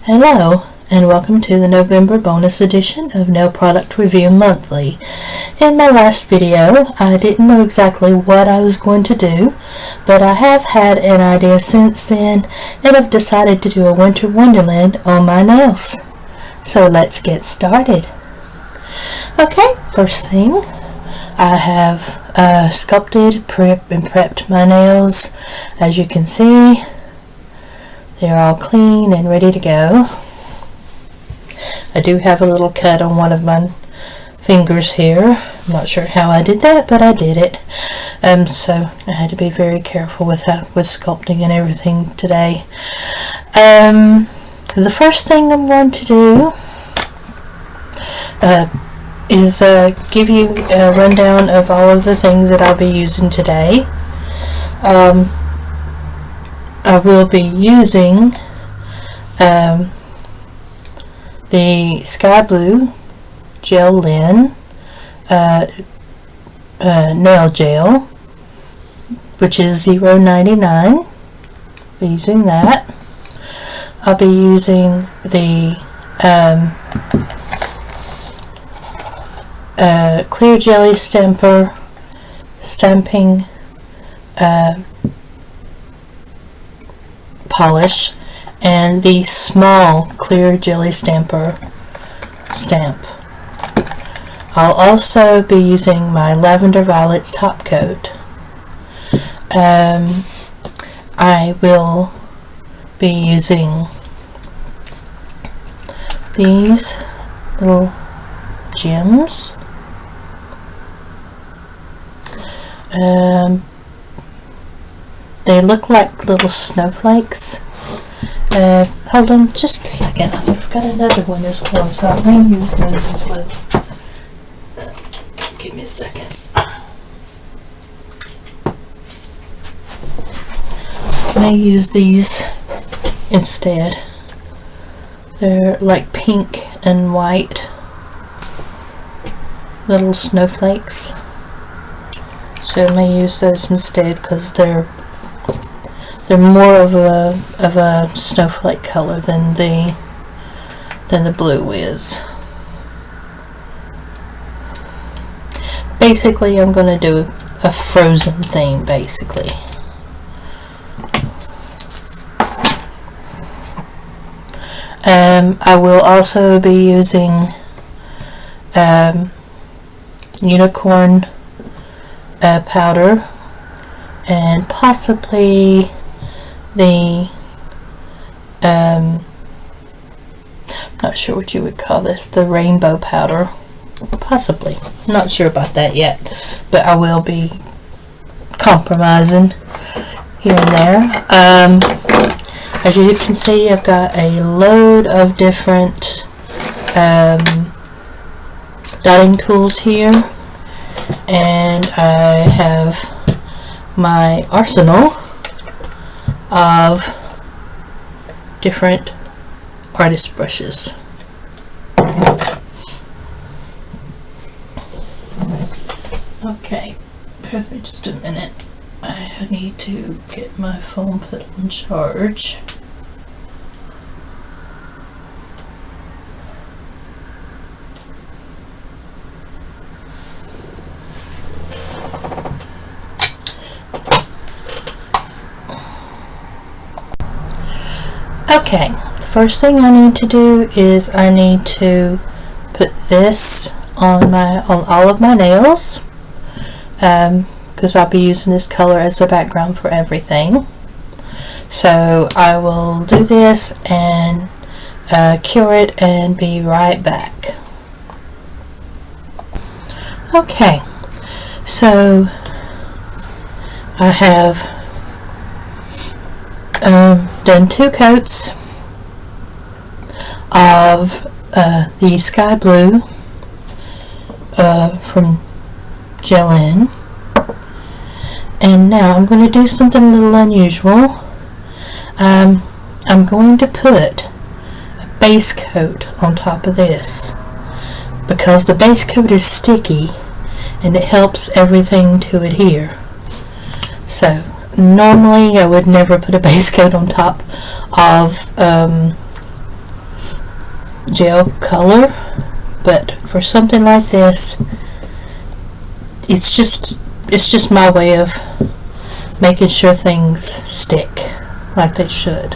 Hello, and welcome to the November bonus edition of Nail Product Review Monthly. In my last video, I didn't know exactly what I was going to do, but I have had an idea since then, and I've decided to do a winter wonderland on my nails. So let's get started. Okay, first thing, I have sculpted, and prepped my nails. As you can see, they're all clean and ready to go. I do have a little cut on one of my fingers here. I'm not sure how I did that, but I did it. So I had to be very careful with sculpting and everything today. The first thing I'm going to do is give you a rundown of all of the things that I'll be using today. I will be using the Sky Blue Gel-Len nail gel, which is $0.99. Be using that. I'll be using the clear jelly stamping polish and the small clear jelly stamp. I'll also be using my Lavender Violets top coat. I will be using these little gems. They look like little snowflakes. Hold on just a second. I've got another one as well, so I may use those as well. Give me a second. I may use these instead. They're like pink and white little snowflakes. So I may use those instead because they're more of a snowflake color than the blue is. Basically, I'm going to do a frozen theme, basically. I will also be using unicorn powder and possibly the not sure what you would call this, the rainbow powder, possibly. Not sure about that yet, but I will be compromising here and there. As you can see, I've got a load of different dotting tools here, and I have my arsenal of different artist brushes. Okay, bear with me just a minute. I need to get my phone put on charge. Okay, the first thing I need to do is I need to put this on all of my nails, because I'll be using this color as the background for everything. So I will do this and cure it and be right back. Okay, so I have done 2 coats of the Sky Blue from Gel-Len, and now I'm going to do something a little unusual. I'm going to put a base coat on top of this because the base coat is sticky and it helps everything to adhere. So normally I would never put a base coat on top of gel color, but for something like this, it's just my way of making sure things stick like they should.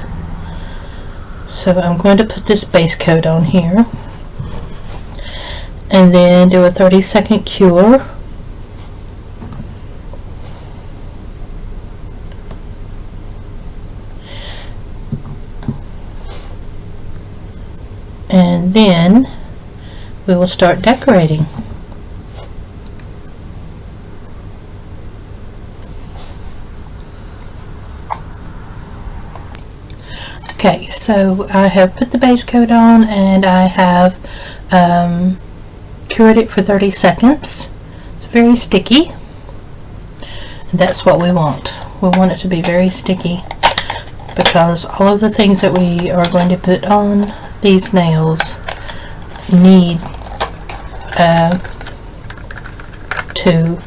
So I'm going to put this base coat on here and then do a 30-second cure. And then we will start decorating. Okay, so I have put the base coat on and I have cured it for 30 seconds. It's very sticky. That's what we want. We want it to be very sticky because all of the things that we are going to put on these nails need to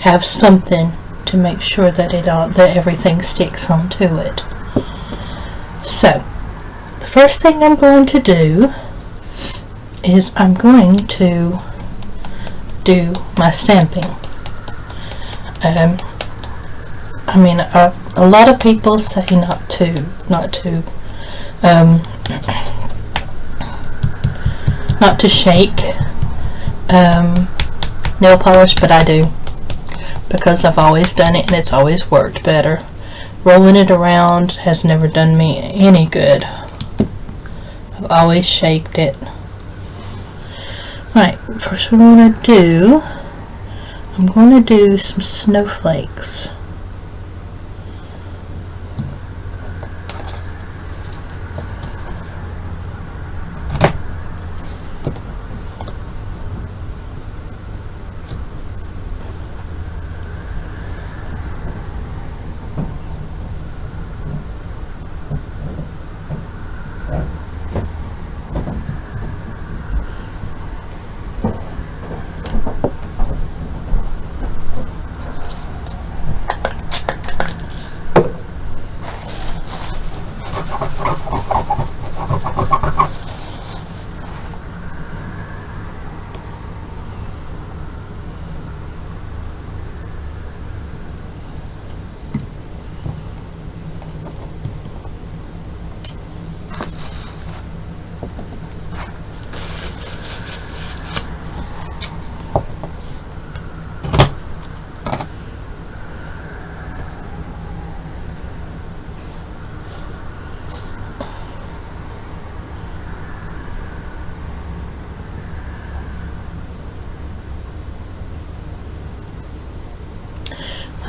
have something to make sure that that everything sticks onto it. So the first thing I'm going to do is I'm going to do my stamping. I mean, a lot of people say not to shake nail polish, but I do, because I've always done it and it's always worked better. Rolling it around has never done me any good. I've always shaked it. Right, first we want to do, I'm going to do some snowflakes.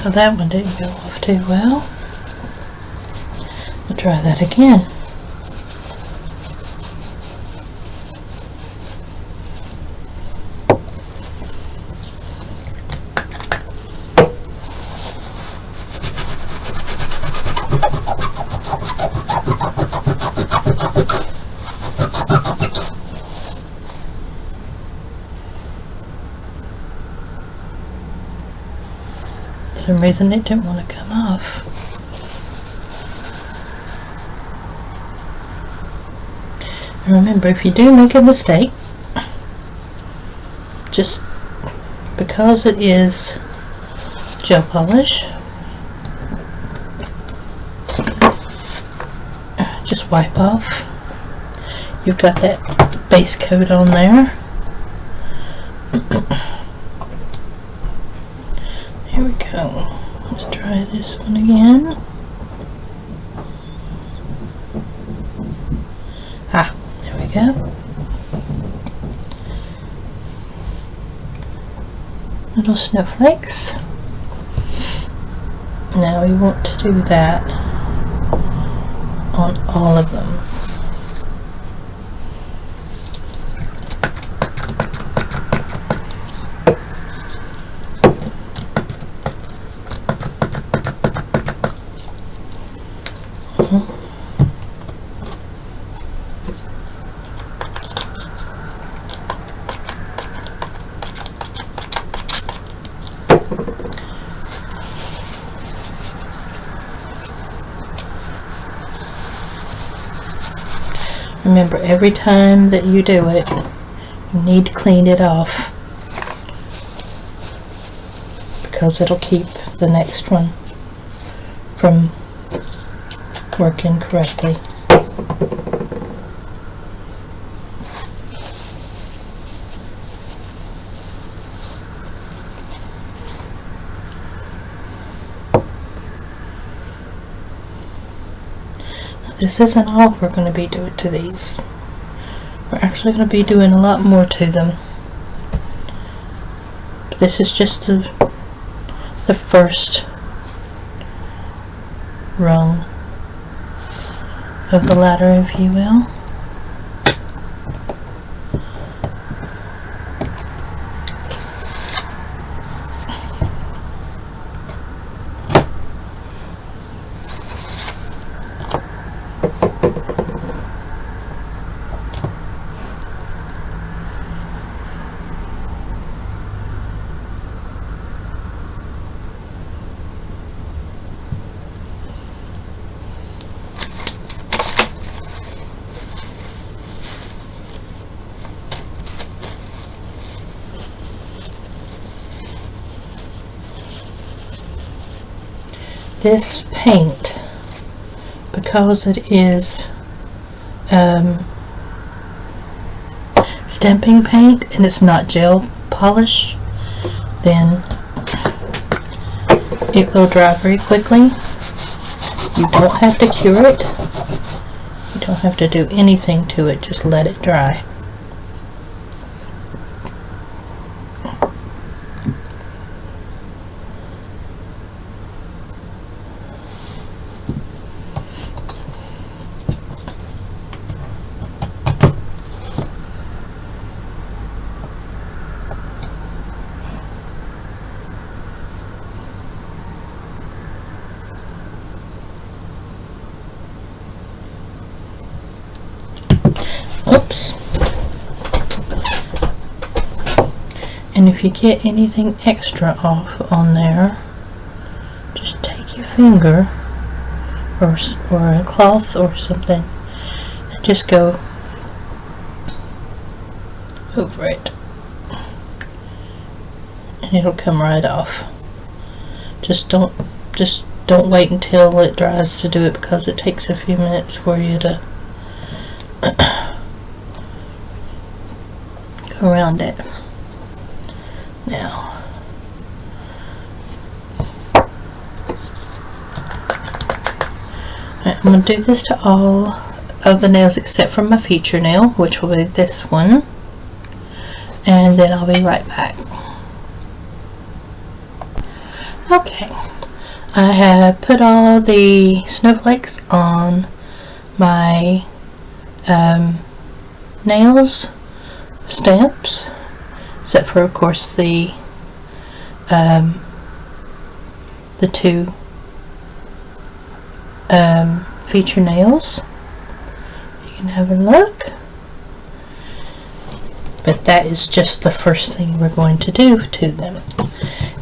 Well, that one didn't go off too well. We'll try that again. For some reason it didn't want to come off. And remember, if you do make a mistake, just because it is gel polish, just wipe off. You've got that base coat on there. Here we go. Let's try this one again. Ah, there we go. Little snowflakes. Now we want to do that on all of them. Remember, every time that you do it, you need to clean it off, because it'll keep the next one from working correctly. This isn't all we're going to be doing to these. We're actually going to be doing a lot more to them. But this is just the first rung of the ladder, if you will. This paint, because it is stamping paint and it's not gel polish, then it will dry very quickly. You don't have to cure it. You don't have to do anything to it, just let it dry. Oops. And if you get anything extra off on there, just take your finger or a cloth or something and just go over it, and it'll come right off. Just don't wait until it dries to do it, because it takes a few minutes for you to go around it. Now, I'm going to do this to all of the nails except for my feature nail, which will be this one, and then I'll be right back. Okay, I have put all the snowflakes on my nails stamps, except for, of course, the two feature nails. You can have a look. But that is just the first thing we're going to do to them.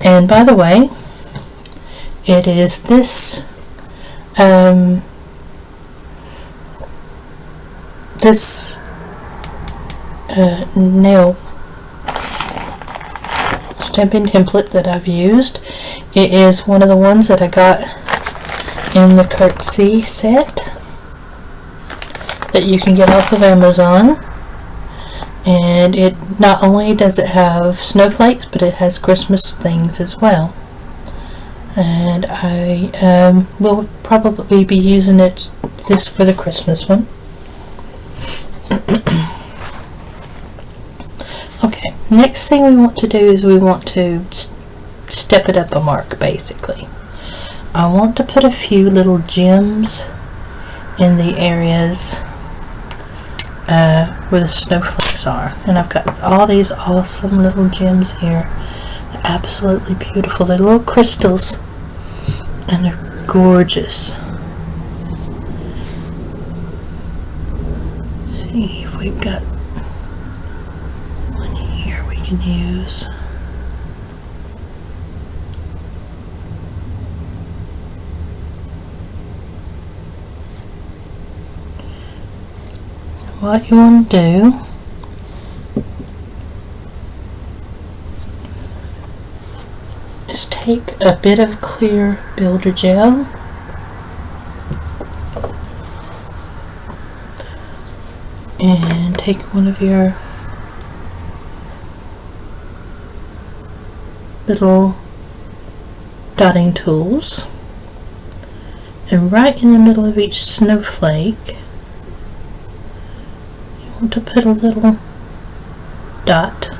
And by the way, it is this nail stamping template that I've used. It is one of the ones that I got in the Curtsy set that you can get off of Amazon. And it not only does it have snowflakes, but it has Christmas things as well. And I will probably be using this for the Christmas one. Okay, next thing we want to do is we want to step it up a mark, basically. I want to put a few little gems in the areas where the snowflakes are. And I've got all these awesome little gems here. They're absolutely beautiful. They're little crystals, and they're gorgeous. Let's see if we've got one here we can use. what you want to do is take a bit of clear builder gel and take one of your little dotting tools, and right in the middle of each snowflake you want to put a little dot.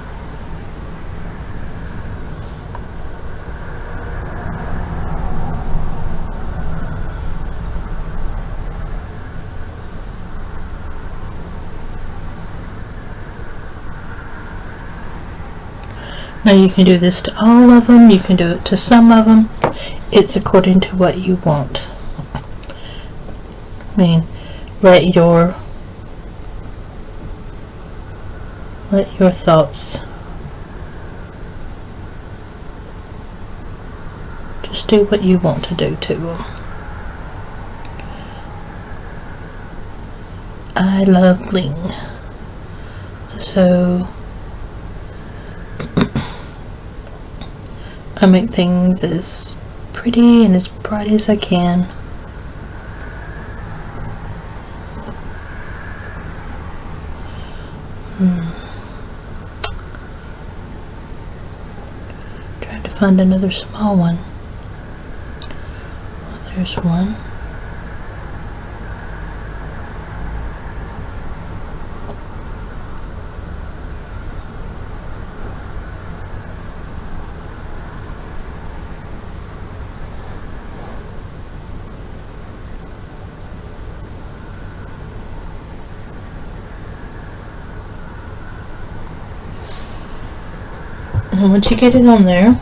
Now you can do this to all of them, you can do it to some of them. It's according to what you want. I mean, let your thoughts just do what you want to do to them. I love bling, so I make things as pretty and as bright as I can. Trying to find another small one. Well, there's one. And once you get it on there,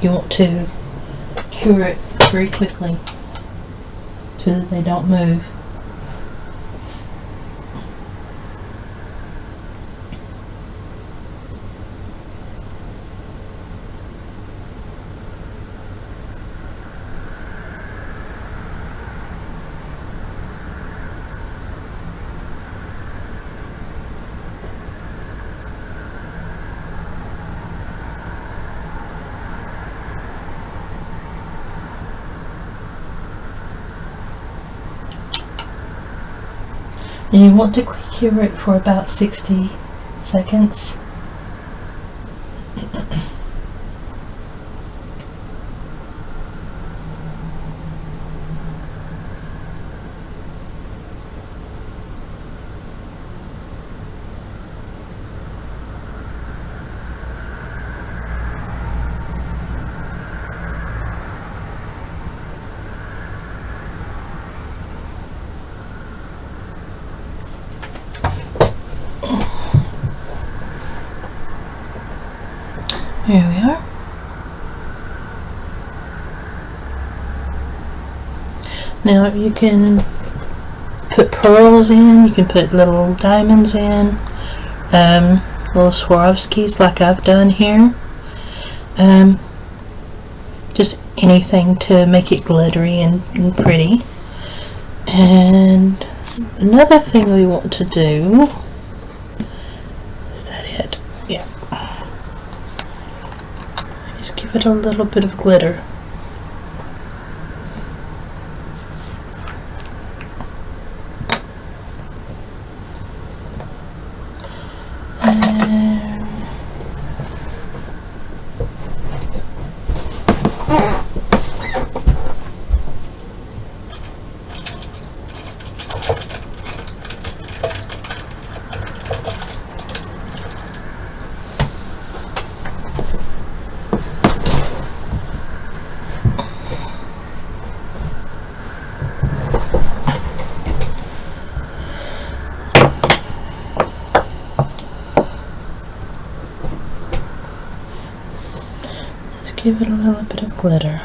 you want to cure it very quickly so that they don't move. And you want to cure it for about 60 seconds. Here we are. Now you can put pearls in, you can put little diamonds in, little Swarovskis like I've done here. Just anything to make it glittery and pretty. And another thing we want to do, is that it? Yeah. Just give it a little bit of glitter. Give it a little bit of glitter.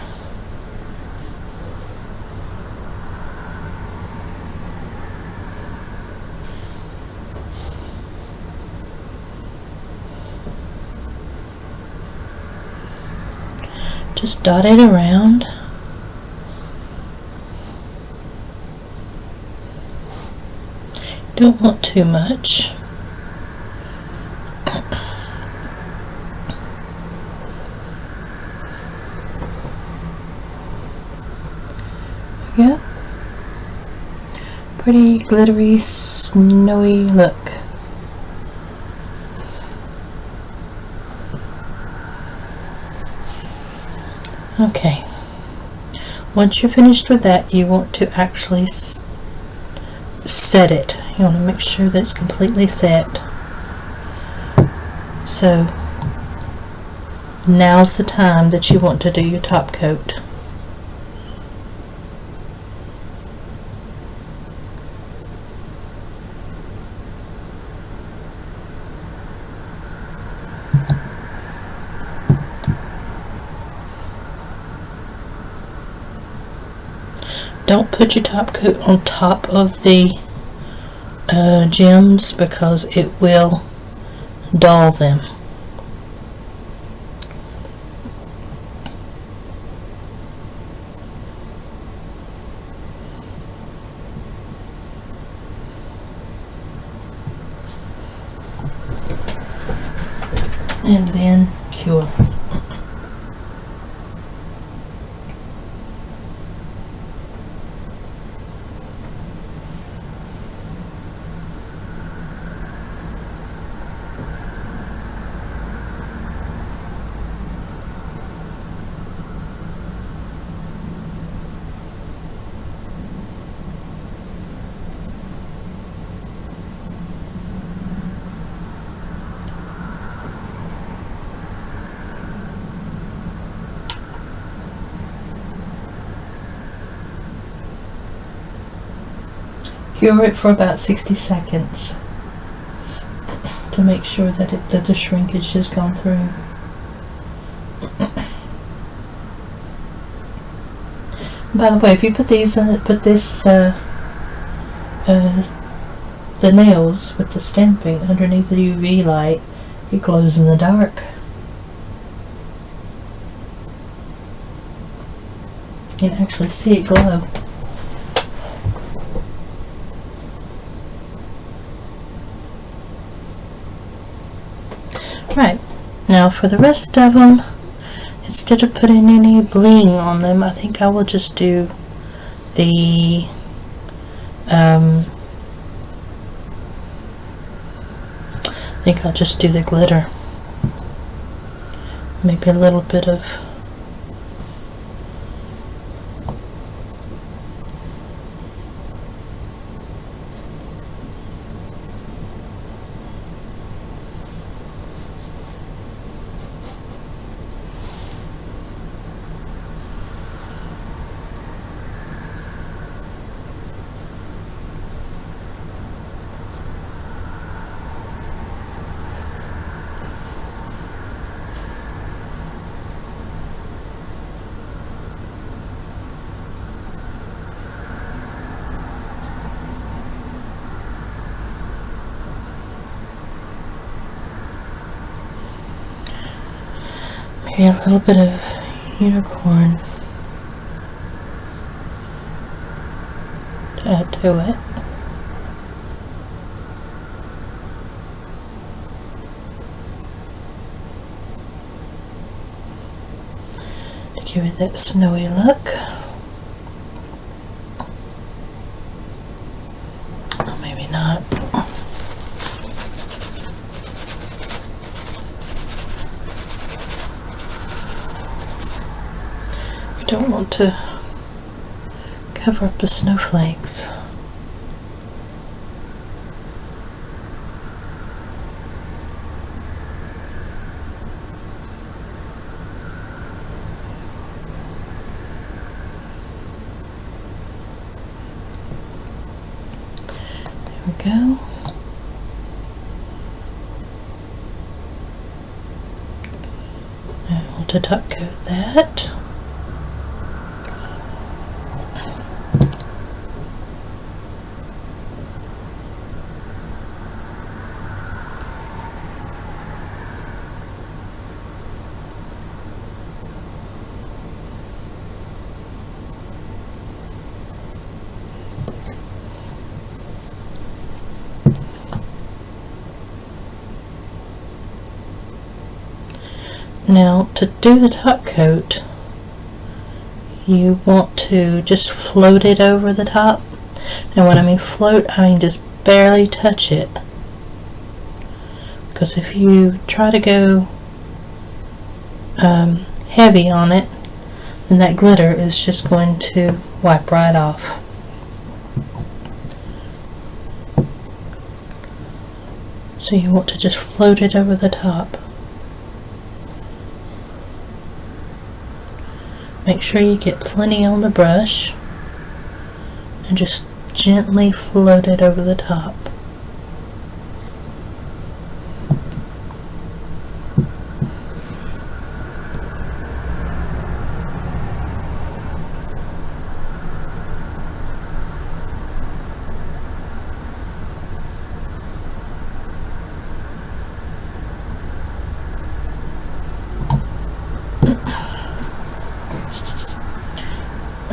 Just dot it around. Don't want too much. Yeah. Pretty glittery, snowy look. Okay. Once you're finished with that, you want to actually set it. You want to make sure that it's completely set. So now's the time that you want to do your top coat. Don't put your top coat on top of the gems because it will dull them. And then cure. Cure it for about 60 seconds to make sure that the shrinkage has gone through. By the way, if you put these the nails with the stamping underneath the UV light, it glows in the dark. You can actually see it glow. Right, now for the rest of them, instead of putting any bling on them, I think I will just do the I think I'll just do the glitter. Maybe a little bit of maybe a little bit of unicorn to add to it. To give it that snowy look. Oh, maybe not. Don't want to cover up the snowflakes. There we go. I want to top coat that. Now, to do the top coat, you want to just float it over the top. Now when I mean float, I mean just barely touch it. Because if you try to go heavy on it, then that glitter is just going to wipe right off. So you want to just float it over the top. Make sure you get plenty on the brush and just gently float it over the top.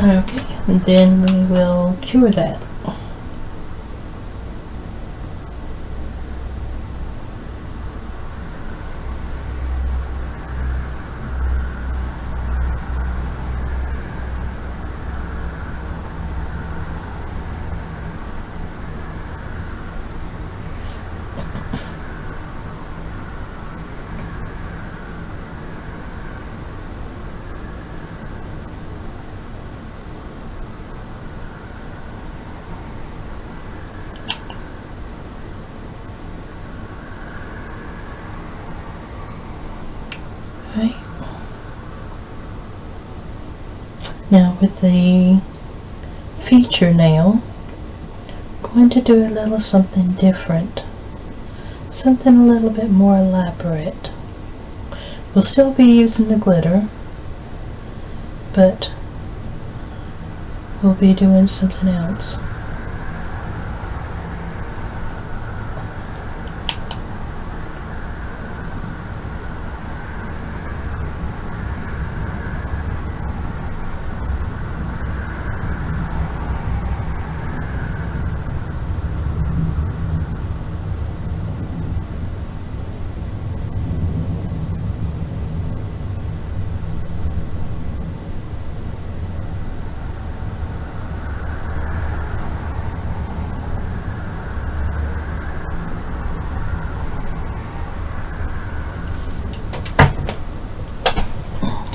Okay, and then we will cure that. Okay. Now with the feature nail, I'm going to do a little something different. Something a little bit more elaborate. We'll still be using the glitter, but we'll be doing something else.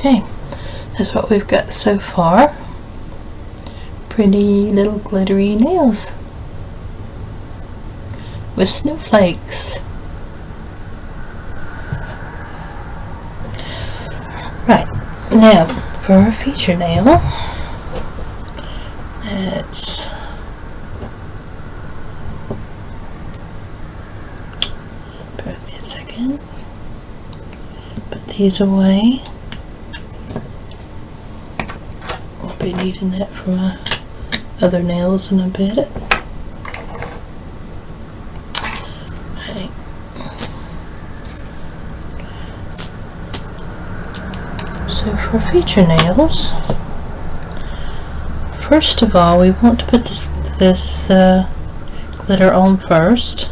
Okay, that's what we've got so far. Pretty little glittery nails with snowflakes. Right, now for our feature nail, let's put me a second, put these away. I'll be needing that for my other nails in a bit. Right. So for feature nails, first of all we want to put this glitter on first.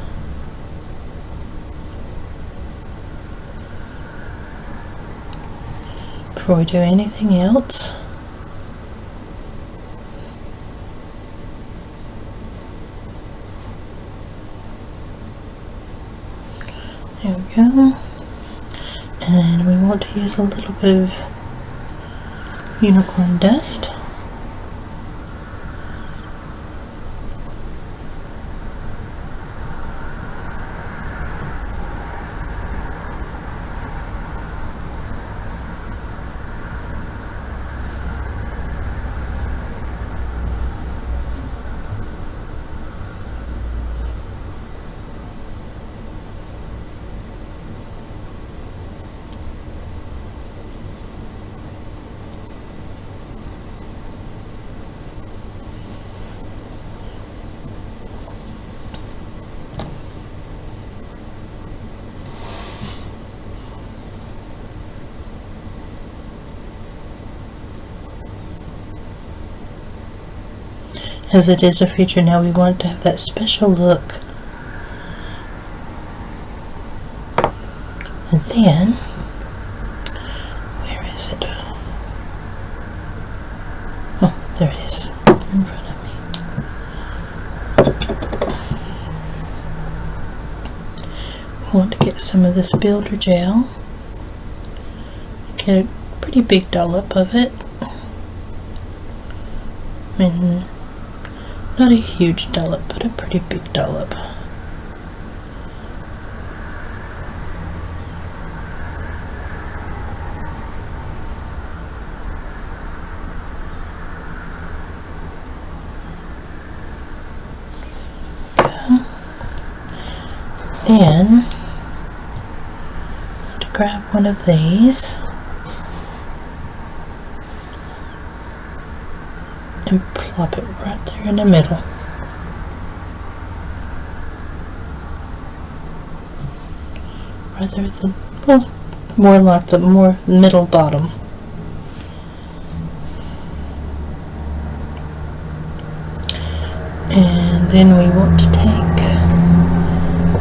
Before we do anything else. There we go. And we want to use a little bit of unicorn dust. As it is a feature now, we want it to have that special look. And then want to get some of this builder gel. Get a pretty big dollop of it. I mean, not a huge dollop, but a pretty big dollop. Then, to grab one of these and plop it right there in the middle. Right there at the, well, more like the middle bottom. And then we want to take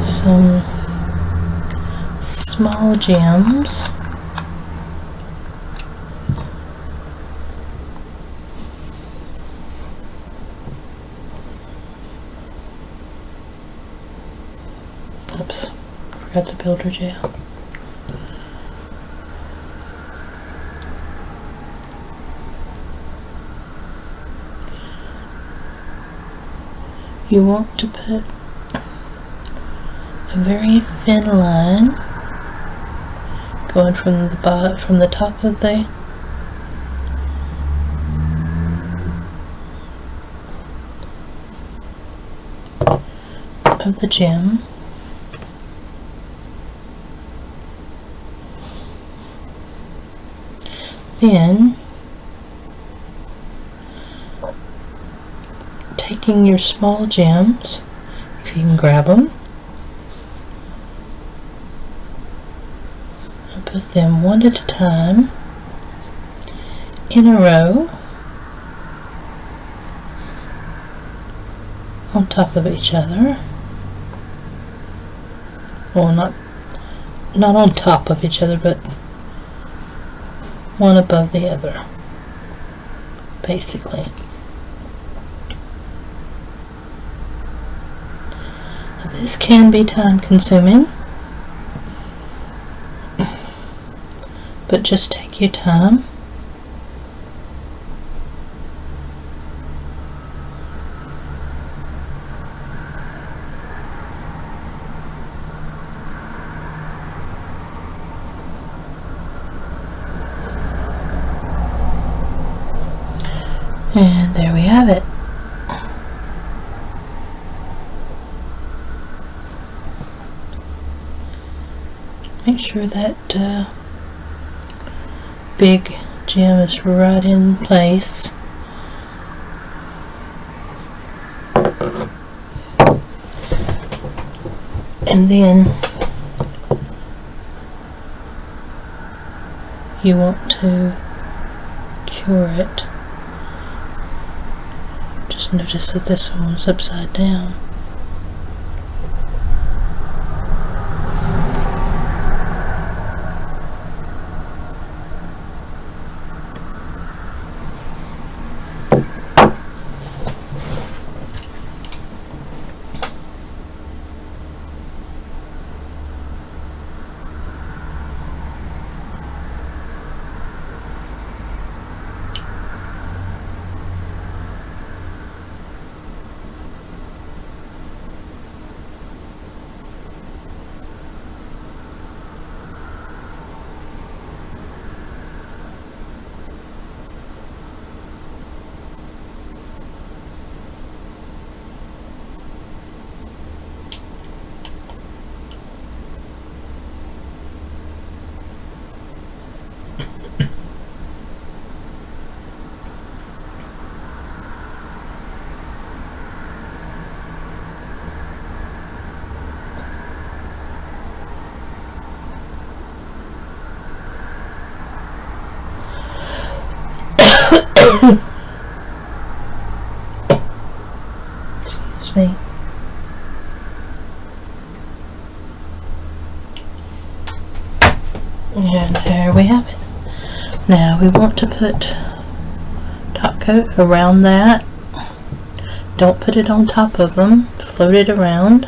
some small gems. Oops, forgot the builder gel. You want to put a very thin line going from the top of the gem, then taking your small gems, if you can grab them, put them one at a time in a row on top of each other. Well, not on top of each other, but one above the other, basically. Now, this can be time consuming, but just take your time. And there we have it. Make sure that big gem is right in place. And then you want to cure it. Just notice that this one's upside down. Excuse me. And there we have it. Now we want to put top coat around that. Don't put it on top of them. Float it around.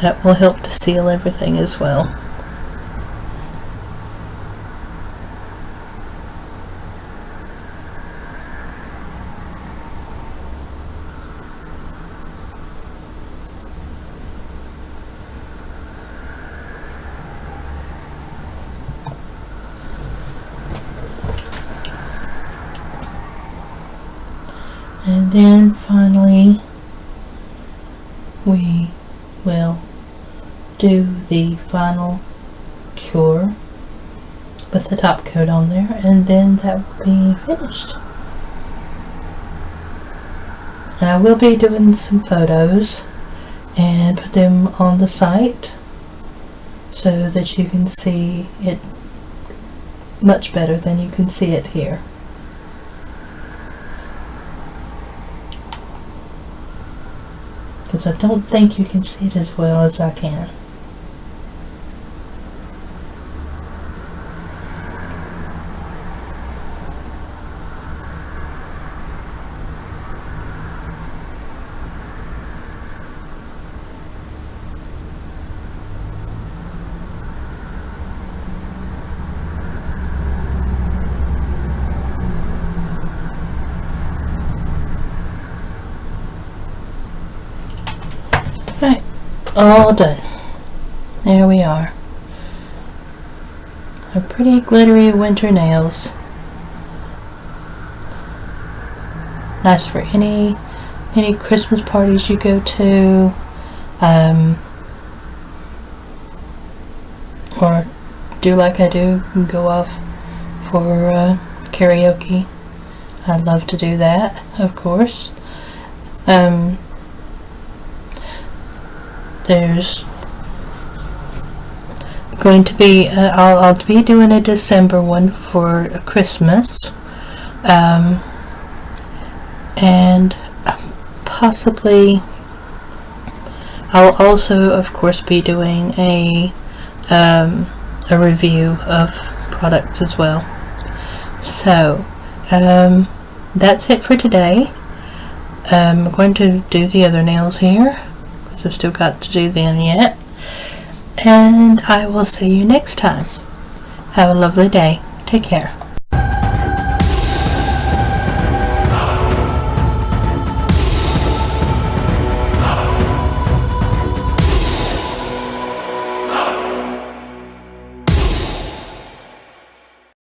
That will help to seal everything as well. And then finally, we will do the final cure with the top coat on there, and then that will be finished. I will be doing some photos and put them on the site so that you can see it much better than you can see it here. Because I don't think you can see it as well as I can. Right, all done. There we are. Our pretty glittery winter nails. Nice for any Christmas parties you go to, or do like I do and go off for karaoke. I love to do that, of course. There's going to be I'll be doing a December one for Christmas, and possibly I'll also of course be doing a review of products as well. So that's it for today. I'm going to do the other nails here, I've still got to do them yet, and I will see you next time. Have a lovely day. Take care.